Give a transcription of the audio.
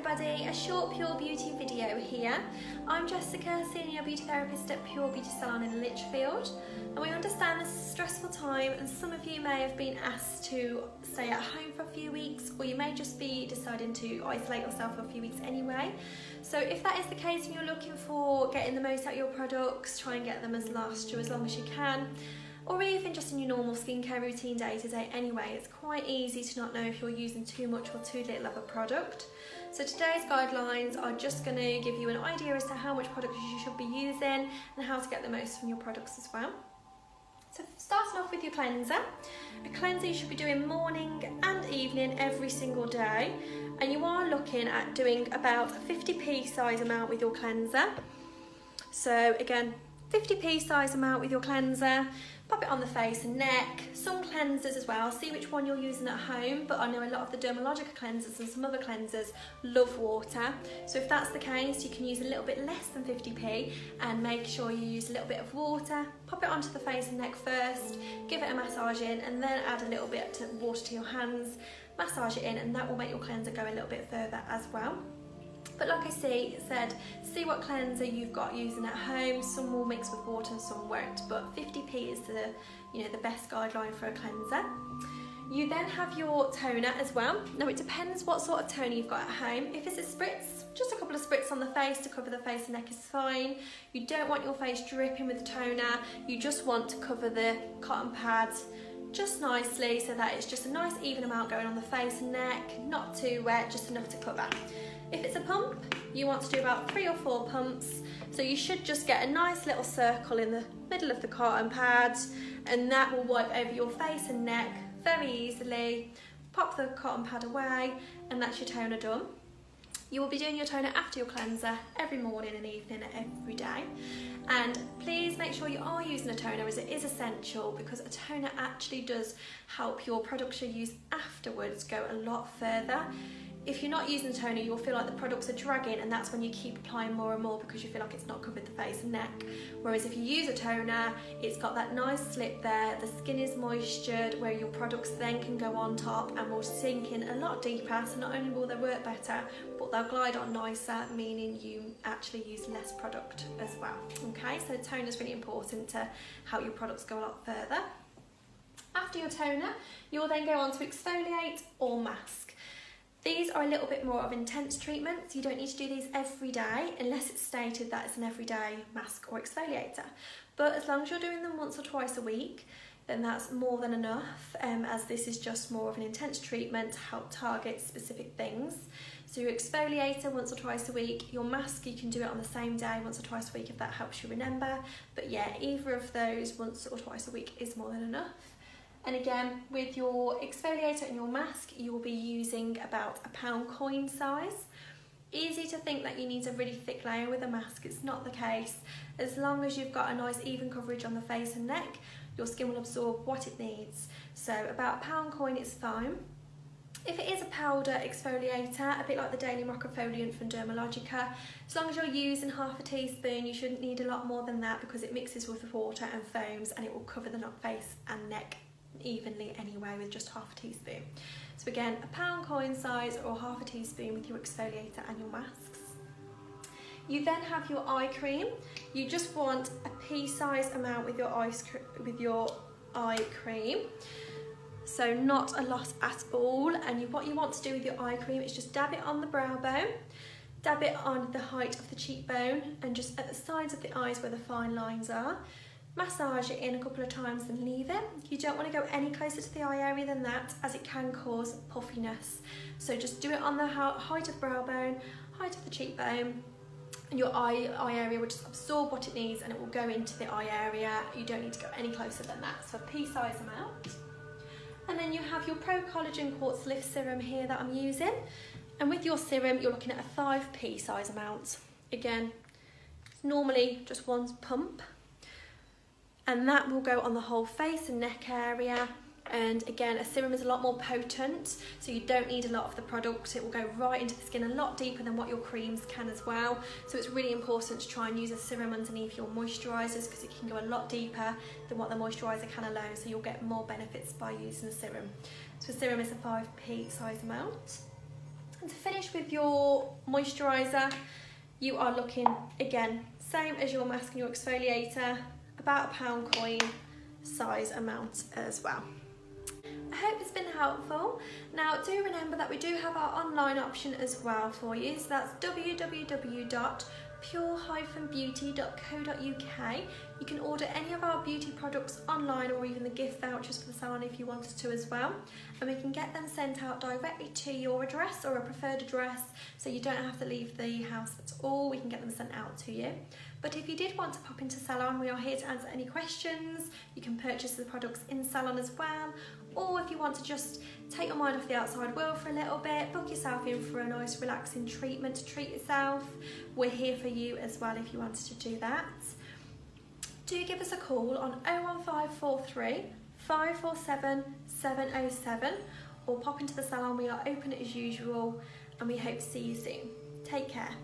everybody, a short Pure Beauty video here. I'm Jessica, Senior Beauty Therapist at Pure Beauty Salon in Lichfield, and we understand this is a stressful time and some of you may have been asked to stay at home for a few weeks, or you may just be deciding to isolate yourself for a few weeks anyway. So if that is the case and you're looking for getting the most out of your products, try and get them as last you as long as you can, or even just in your normal skincare routine day to day anyway, it's quite easy to not know if you're using too much or too little of a product. So today's guidelines are just going to give you an idea as to how much product you should be using and how to get the most from your products as well. So starting off with your cleanser. A cleanser you should be doing morning and evening every single day, and you are looking at doing about a 50p size amount with your cleanser. So again, 50p size amount with your cleanser, pop it on the face and neck. Some cleansers as well, see which one you're using at home, but I know a lot of the dermalogica cleansers and some other cleansers love water. So if that's the case, you can use a little bit less than 50p and make sure you use a little bit of water. Pop it onto the face and neck first, give it a massage in, and then add a little bit of water to your hands, massage it in, and that will make your cleanser go a little bit further as well. But like I said, see what cleanser you've got using at home. Some will mix with water and some won't, but 50p is the best guideline for a cleanser. You then have your toner as well. Now it depends what sort of toner you've got at home. If it's a spritz, just a couple of spritz on the face to cover the face and neck is fine. You don't want your face dripping with the toner. You just want to cover the cotton pads just nicely so that it's just a nice even amount going on the face and neck, not too wet, just enough to cover. If it's a pump, you want to do about 3 or 4 pumps. So you should just get a nice little circle in the middle of the cotton pad, and that will wipe over your face and neck very easily. Pop the cotton pad away, and that's your toner done. You will be doing your toner after your cleanser every morning and evening every day. And please make sure you are using a toner, as it is essential, because a toner actually does help your products you use afterwards go a lot further. If you're not using a toner, you'll feel like the products are dragging, and that's when you keep applying more and more because you feel like it's not covered the face and neck. Whereas if you use a toner, it's got that nice slip there, the skin is moistured, where your products then can go on top and will sink in a lot deeper. So not only will they work better, but they'll glide on nicer, meaning you actually use less product as well. Okay, so toner is really important to help your products go a lot further. After your toner, you'll then go on to exfoliate or mask. These are a little bit more of intense treatments. You don't need to do these every day unless it's stated that it's an everyday mask or exfoliator. But as long as you're doing them once or twice a week, then that's more than enough, as this is just more of an intense treatment to help target specific things. So your exfoliator once or twice a week, your mask you can do it on the same day once or twice a week if that helps you remember. But yeah, either of those once or twice a week is more than enough. And again, with your exfoliator and your mask, you will be using about a £1 coin size. Easy to think that you need a really thick layer with a mask. It's not the case. As long as you've got a nice even coverage on the face and neck, your skin will absorb what it needs. So about a £1 coin is fine. If it is a powder exfoliator, a bit like the Daily Microfoliant from Dermalogica, as long as you're using half a teaspoon, you shouldn't need a lot more than that because it mixes with the water and foams, and it will cover the face and neck evenly anyway with just half a teaspoon. So again, a £1 coin size or half a teaspoon with your exfoliator and your masks. You then have your eye cream. You just want a pea size amount with your eye cream. So not a lot at all. And what you want to do with your eye cream is just dab it on the brow bone, dab it on the height of the cheekbone, and just at the sides of the eyes where the fine lines are. Massage it in a couple of times and leave it. You don't want to go any closer to the eye area than that, as it can cause puffiness. So just do it on the height of the brow bone, height of the cheekbone, and your eye area will just absorb what it needs and it will go into the eye area. You don't need to go any closer than that. So a pea size amount. And then you have your Pro Collagen Quartz Lift Serum here that I'm using. And with your serum, you're looking at a 5p size amount. Again, normally just one pump. And that will go on the whole face and neck area. And again, a serum is a lot more potent, so you don't need a lot of the product. It will go right into the skin a lot deeper than what your creams can as well. So it's really important to try and use a serum underneath your moisturisers because it can go a lot deeper than what the moisturiser can alone, so you'll get more benefits by using a serum. So a serum is a 5p size amount. And to finish with your moisturiser, you are looking, again, same as your mask and your exfoliator, about a pound coin size amount as well. I hope it's been helpful. Now do remember that we do have our online option as well for you, so that's www.pure-beauty.co.uk. You can order any of our beauty products online, or even the gift vouchers for the salon if you wanted to as well, and we can get them sent out directly to your address or a preferred address, so you don't have to leave the house at all. We can get them sent out to you. But if you did want to pop into salon, we are here to answer any questions. You can purchase the products in salon as well, or if you want to just take your mind off the outside world for a little bit, book yourself in for a nice relaxing treatment to treat yourself, we're here for you as well if you wanted to do that. Do give us a call on 01543 547 707, or pop into the salon. We are open as usual, and we hope to see you soon. Take care.